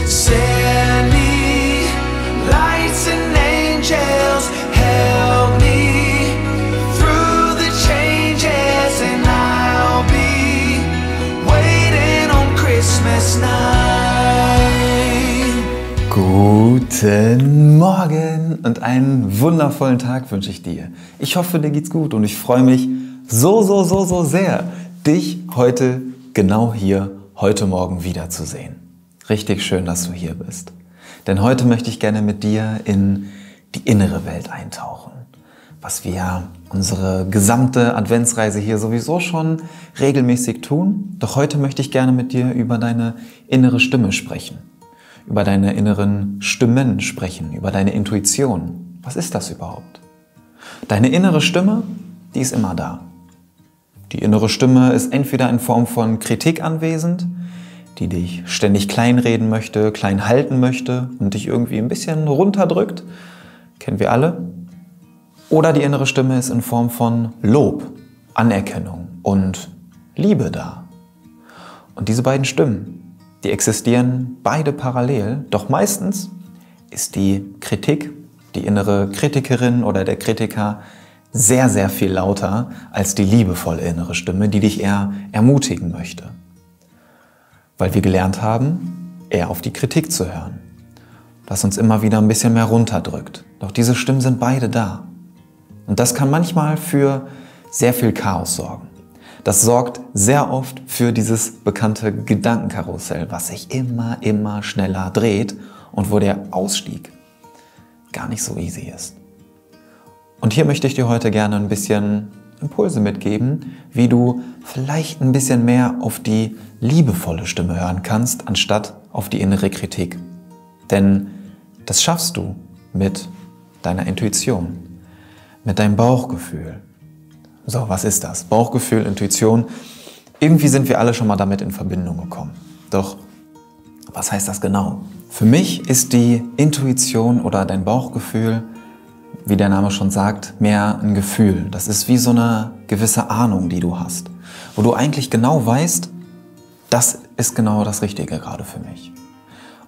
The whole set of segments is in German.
Send me lights and angels, help me through the changes, and I'll be waiting on Christmas night. Guten Morgen und einen wundervollen Tag wünsche ich dir. Ich hoffe, dir geht's gut und ich freue mich so sehr, dich heute genau hier, heute Morgen wiederzusehen. Richtig schön, dass du hier bist. Denn heute möchte ich gerne mit dir in die innere Welt eintauchen. Was wir unsere gesamte Adventsreise hier sowieso schon regelmäßig tun. Doch heute möchte ich gerne mit dir über deine innere Stimme sprechen. Über deine inneren Stimmen sprechen, über deine Intuition. Was ist das überhaupt? Deine innere Stimme, die ist immer da. Die innere Stimme ist entweder in Form von Kritik anwesend, die dich ständig kleinreden möchte, klein halten möchte und dich irgendwie ein bisschen runterdrückt. Kennen wir alle. Oder die innere Stimme ist in Form von Lob, Anerkennung und Liebe da. Und diese beiden Stimmen, die existieren beide parallel, doch meistens ist die Kritik, die innere Kritikerin oder der Kritiker sehr viel lauter als die liebevolle innere Stimme, die dich eher ermutigen möchte. Weil wir gelernt haben, eher auf die Kritik zu hören, was uns immer wieder ein bisschen mehr runterdrückt. Doch diese Stimmen sind beide da. Und das kann manchmal für sehr viel Chaos sorgen. Das sorgt sehr oft für dieses bekannte Gedankenkarussell, was sich immer schneller dreht und wo der Ausstieg gar nicht so easy ist. Und hier möchte ich dir heute gerne ein bisschen Impulse mitgeben, wie du vielleicht ein bisschen mehr auf die liebevolle Stimme hören kannst, anstatt auf die innere Kritik. Denn das schaffst du mit deiner Intuition, mit deinem Bauchgefühl. So, was ist das? Bauchgefühl, Intuition. Irgendwie sind wir alle schon mal damit in Verbindung gekommen. Doch, was heißt das genau? Für mich ist die Intuition oder dein Bauchgefühl, wie der Name schon sagt, mehr ein Gefühl. Das ist wie so eine gewisse Ahnung, die du hast. Wo du eigentlich genau weißt, das ist genau das Richtige gerade für mich.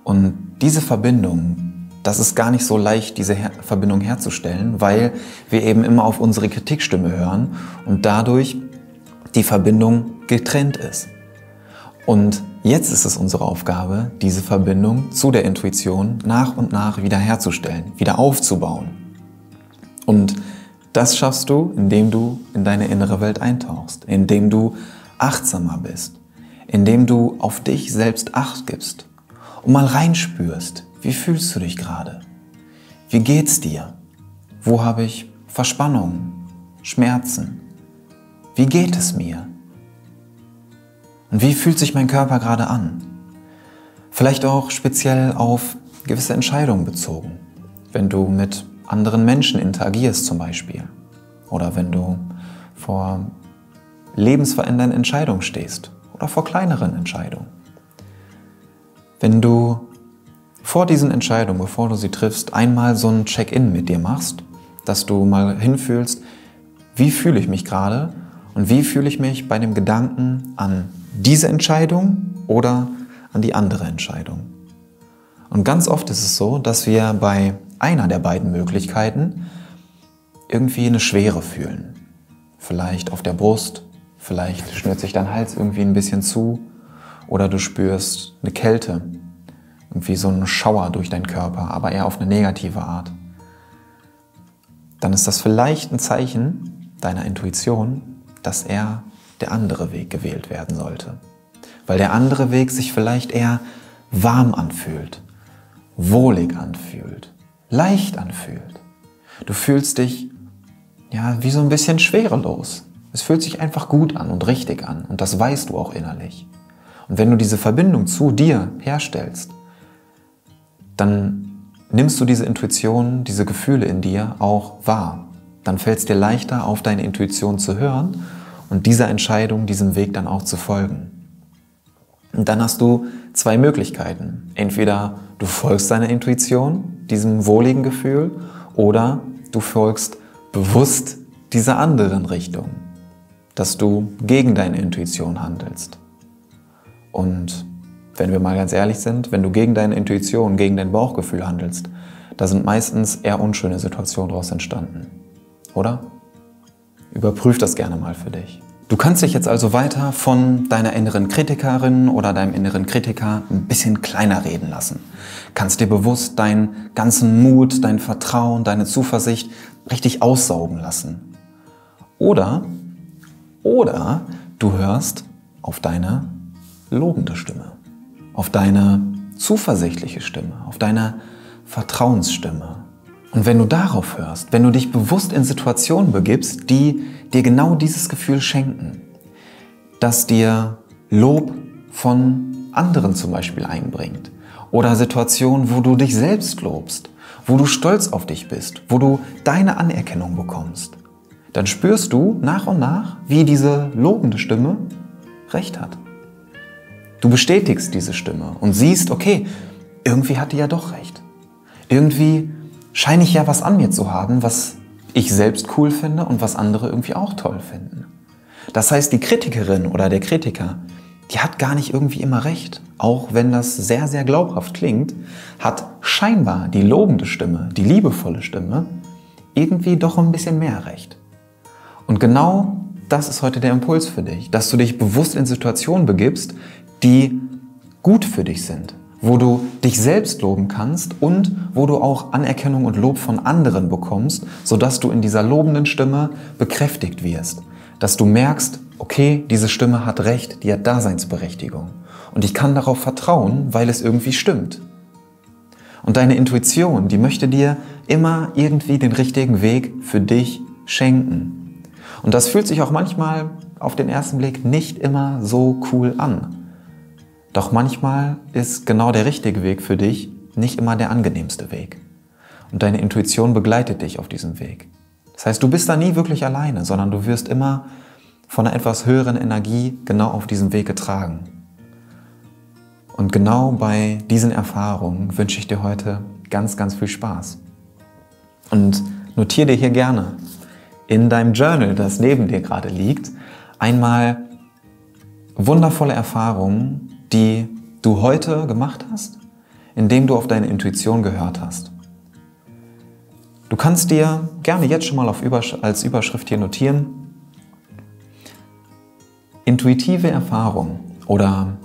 Und diese Verbindung, das ist gar nicht so leicht, diese Verbindung herzustellen, weil wir eben immer auf unsere Kritikstimme hören und dadurch die Verbindung getrennt ist. Und jetzt ist es unsere Aufgabe, diese Verbindung zu der Intuition nach und nach wieder herzustellen, wieder aufzubauen. Und das schaffst du, indem du in deine innere Welt eintauchst, indem du achtsamer bist, indem du auf dich selbst Acht gibst und mal reinspürst, wie fühlst du dich gerade? Wie geht's dir? Wo habe ich Verspannungen, Schmerzen? Wie geht es mir? Und wie fühlt sich mein Körper gerade an? Vielleicht auch speziell auf gewisse Entscheidungen bezogen, wenn du mit anderen Menschen interagierst zum Beispiel oder wenn du vor lebensverändernden Entscheidungen stehst oder vor kleineren Entscheidungen. Wenn du vor diesen Entscheidungen, bevor du sie triffst, einmal so ein Check-in mit dir machst, dass du mal hinfühlst, wie fühle ich mich gerade und wie fühle ich mich bei dem Gedanken an diese Entscheidung oder an die andere Entscheidung. Und ganz oft ist es so, dass wir bei einer der beiden Möglichkeiten irgendwie eine Schwere fühlen. Vielleicht auf der Brust, vielleicht schnürt sich dein Hals irgendwie ein bisschen zu oder du spürst eine Kälte, irgendwie so einen Schauer durch deinen Körper, aber eher auf eine negative Art. Dann ist das vielleicht ein Zeichen deiner Intuition, dass eher der andere Weg gewählt werden sollte. Weil der andere Weg sich vielleicht eher warm anfühlt, wohlig anfühlt, leicht anfühlt. Du fühlst dich ja wie so ein bisschen schwerelos. Es fühlt sich einfach gut an und richtig an und das weißt du auch innerlich. Und wenn du diese Verbindung zu dir herstellst, dann nimmst du diese Intuition, diese Gefühle in dir auch wahr. Dann fällt es dir leichter, auf deine Intuition zu hören und dieser Entscheidung, diesem Weg dann auch zu folgen. Und dann hast du zwei Möglichkeiten. Entweder du folgst deiner Intuition, diesem wohligen Gefühl, oder du folgst bewusst dieser anderen Richtung, dass du gegen deine Intuition handelst. Und wenn wir mal ganz ehrlich sind, wenn du gegen deine Intuition, gegen dein Bauchgefühl handelst, da sind meistens eher unschöne Situationen daraus entstanden. Oder? Überprüf das gerne mal für dich. Du kannst dich jetzt also weiter von deiner inneren Kritikerin oder deinem inneren Kritiker ein bisschen kleiner reden lassen. Kannst dir bewusst deinen ganzen Mut, dein Vertrauen, deine Zuversicht richtig aussaugen lassen. Oder du hörst auf deine lobende Stimme, auf deine zuversichtliche Stimme, auf deine Vertrauensstimme. Und wenn du darauf hörst, wenn du dich bewusst in Situationen begibst, die dir genau dieses Gefühl schenken, dass dir Lob von anderen zum Beispiel einbringt oder Situationen, wo du dich selbst lobst, wo du stolz auf dich bist, wo du deine Anerkennung bekommst, dann spürst du nach und nach, wie diese lobende Stimme recht hat. Du bestätigst diese Stimme und siehst, okay, irgendwie hat die ja doch recht. Irgendwie scheine ich ja was an mir zu haben, was ich selbst cool finde und was andere irgendwie auch toll finden. Das heißt, die Kritikerin oder der Kritiker, die hat gar nicht irgendwie immer recht. Auch wenn das sehr, sehr glaubhaft klingt, hat scheinbar die lobende Stimme, die liebevolle Stimme, irgendwie doch ein bisschen mehr recht. Und genau das ist heute der Impuls für dich, dass du dich bewusst in Situationen begibst, die gut für dich sind, wo du dich selbst loben kannst und wo du auch Anerkennung und Lob von anderen bekommst, sodass du in dieser lobenden Stimme bekräftigt wirst. Dass du merkst, okay, diese Stimme hat recht, die hat Daseinsberechtigung. Und ich kann darauf vertrauen, weil es irgendwie stimmt. Und deine Intuition, die möchte dir immer irgendwie den richtigen Weg für dich schenken. Und das fühlt sich auch manchmal auf den ersten Blick nicht immer so cool an. Doch manchmal ist genau der richtige Weg für dich nicht immer der angenehmste Weg. Und deine Intuition begleitet dich auf diesem Weg. Das heißt, du bist da nie wirklich alleine, sondern du wirst immer von einer etwas höheren Energie genau auf diesem Weg getragen. Und genau bei diesen Erfahrungen wünsche ich dir heute ganz, ganz viel Spaß. Und notiere dir hier gerne in deinem Journal, das neben dir gerade liegt, einmal wundervolle Erfahrungen, die du heute gemacht hast, indem du auf deine Intuition gehört hast. Du kannst dir gerne jetzt schon mal als Überschrift hier notieren: intuitive Erfahrung oder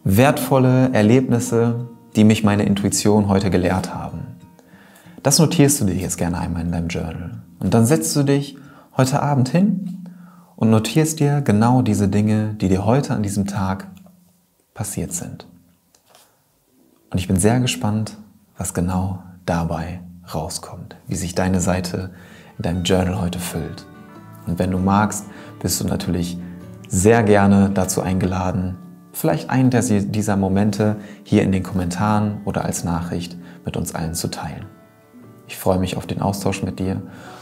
wertvolle Erlebnisse, die mich meine Intuition heute gelehrt haben. Das notierst du dir jetzt gerne einmal in deinem Journal. Und dann setzt du dich heute Abend hin und notierst dir genau diese Dinge, die dir heute an diesem Tag passiert sind. Und ich bin sehr gespannt, was genau dabei rauskommt, wie sich deine Seite in deinem Journal heute füllt. Und wenn du magst, bist du natürlich sehr gerne dazu eingeladen, vielleicht einen dieser Momente hier in den Kommentaren oder als Nachricht mit uns allen zu teilen. Ich freue mich auf den Austausch mit dir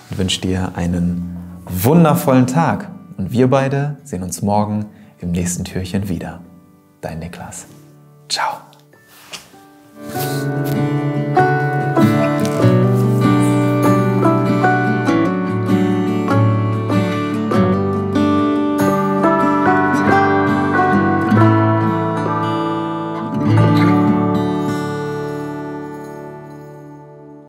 und wünsche dir einen wundervollen Tag. Und wir beide sehen uns morgen im nächsten Türchen wieder. Dein Niklas. Ciao.